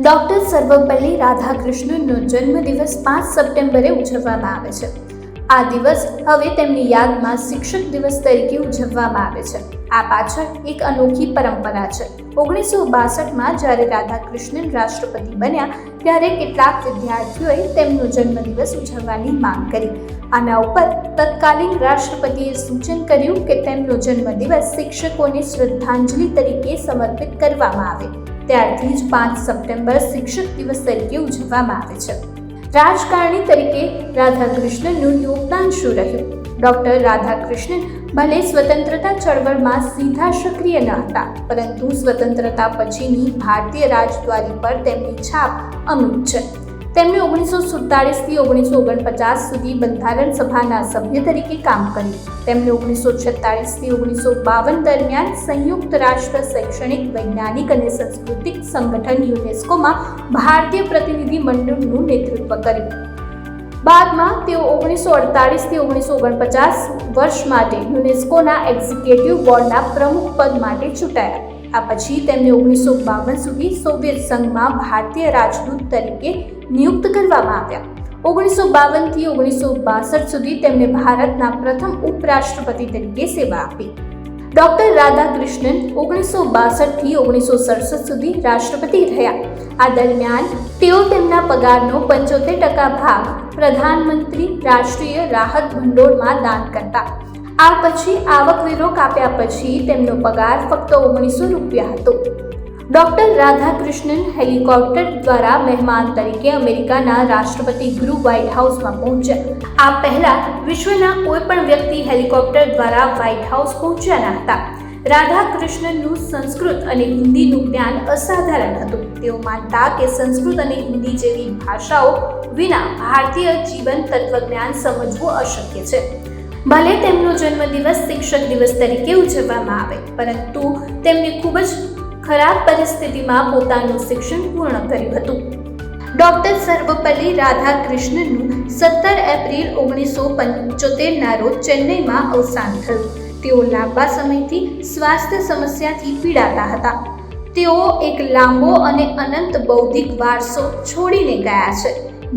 Doctor Sarvepalli રાધાકૃષ્ણનનો જન્મદિવસ 5 સપ્ટેમ્બરે ઉજવવામાં આવે છે. આ દિવસ હવે તેમની યાદમાં શિક્ષક દિવસ તરીકે ઉજવવામાં આવે છે. આ પાછળ એક અનોખી પરંપરા છે. 1962માં જ્યારે રાધાકૃષ્ણન રાષ્ટ્રપતિ બન્યા ત્યારે કેટલાક વિદ્યાર્થીઓએ તેમનો જન્મદિવસ ઉજવવાની માંગ કરી. આના ઉપર તત્કાલીન રાષ્ટ્રપતિએ સૂચન કર્યું કે તેમનો જન્મદિવસ શિક્ષકોને શ્રદ્ધાંજલિ તરીકે સમર્પિત કરવામાં આવે. ત્યારથી જ 5 સપ્ટેમ્બર શિક્ષક દિવસ તરીકે ઉજવવામાં આવે છે. રાજકારણી તરીકે રાધાકૃષ્ણનનું યોગદાન શું રહ્યું? ડૉક્ટર રાધાકૃષ્ણન ભલે સ્વતંત્રતા ચળવળમાં સીધા સક્રિય ન હતા, પરંતુ સ્વતંત્રતા પછીની ભારતીય રાજદ્વારી પર તેમની છાપ અમિટ છે. તેમણે 1947થી 1949 સુધી બંધારણ સભાના સભ્ય તરીકે કામ કર્યું. તેમણે 1946થી 1952 દરમિયાન સંયુક્ત રાષ્ટ્ર શૈક્ષણિક, વૈજ્ઞાનિક અને સાંસ્કૃતિક સંગઠન યુનેસ્કોમાં ભારતીય પ્રતિનિધિ મંડળનું નેતૃત્વ કર્યું. બાદમાં તેઓ 1948થી 1949 વર્ષ માટે યુનેસ્કોના એક્ઝિક્યુટિવ બોર્ડના પ્રમુખ પદ માટે ચૂંટાયા. આ પછી તેમને 1952 સુધી સોવિયત સંઘમાં ભારતીય રાજદૂત તરીકે નિયુક્ત કરવામાં આવ્યા. 1952થી 1962 સુધી તેમણે ભારતના પ્રથમ ઉપરાષ્ટ્રપતિ તરીકે સેવા આપી. ડૉક્ટર રાધાકૃષ્ણન 1962થી 1967 સુધી રાષ્ટ્રપતિ રહ્યા. આ દરમિયાન તેઓ તેમના પગારનો 75% ભાગ પ્રધાનમંત્રી રાષ્ટ્રીય રાહત ભંડોળમાં દાન કરતા. આ પછી આવકવેરો કાપ્યા પછી તેમનો પગાર ફક્ત ₹1900 હતો. ડૉક્ટર રાધાકૃષ્ણન હેલિકોપ્ટર દ્વારા મહેમાન તરીકે અમેરિકાના રાષ્ટ્રપતિ ગૃહ વ્હાઇટ હાઉસમાં પહોંચ્યા. આ પહેલા વિશ્વના કોઈ પણ વ્યક્તિ હેલિકોપ્ટર દ્વારા વ્હાઇટ હાઉસ પહોંચ્યા ન હતા. રાધાકૃષ્ણનનું સંસ્કૃત અને હિન્દીનું જ્ઞાન અસાધારણ હતું. તેઓ માનતા કે સંસ્કૃત અને હિન્દી જેવી ભાષાઓ વિના ભારતીય જીવન તત્વજ્ઞાન સમજવું અશક્ય છે. ભલે તેમનો જન્મદિવસ શિક્ષક દિવસ તરીકે ઉજવવામાં આવે, પરંતુ તેમણે ખૂબ જ ખરાબ પરિસ્થિતિમાં પોતાનું શિક્ષણ પૂર્ણ કર્યું હતું. ડૉક્ટર સર્વપલ્લી રાધાકૃષ્ણનનું 17 એપ્રિલ 1975ના રોજ ચેન્નઈમાં અવસાન થયું. તેઓ લાંબા સમયથી સ્વાસ્થ્ય સમસ્યાથી પીડાતા હતા. તેઓ એક લાંબો અને અનંત બૌદ્ધિક વારસો છોડીને ગયા છે,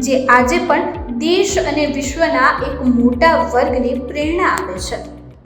જે આજે પણ દેશ અને વિશ્વના એક મોટા વર્ગને પ્રેરણા આપે છે.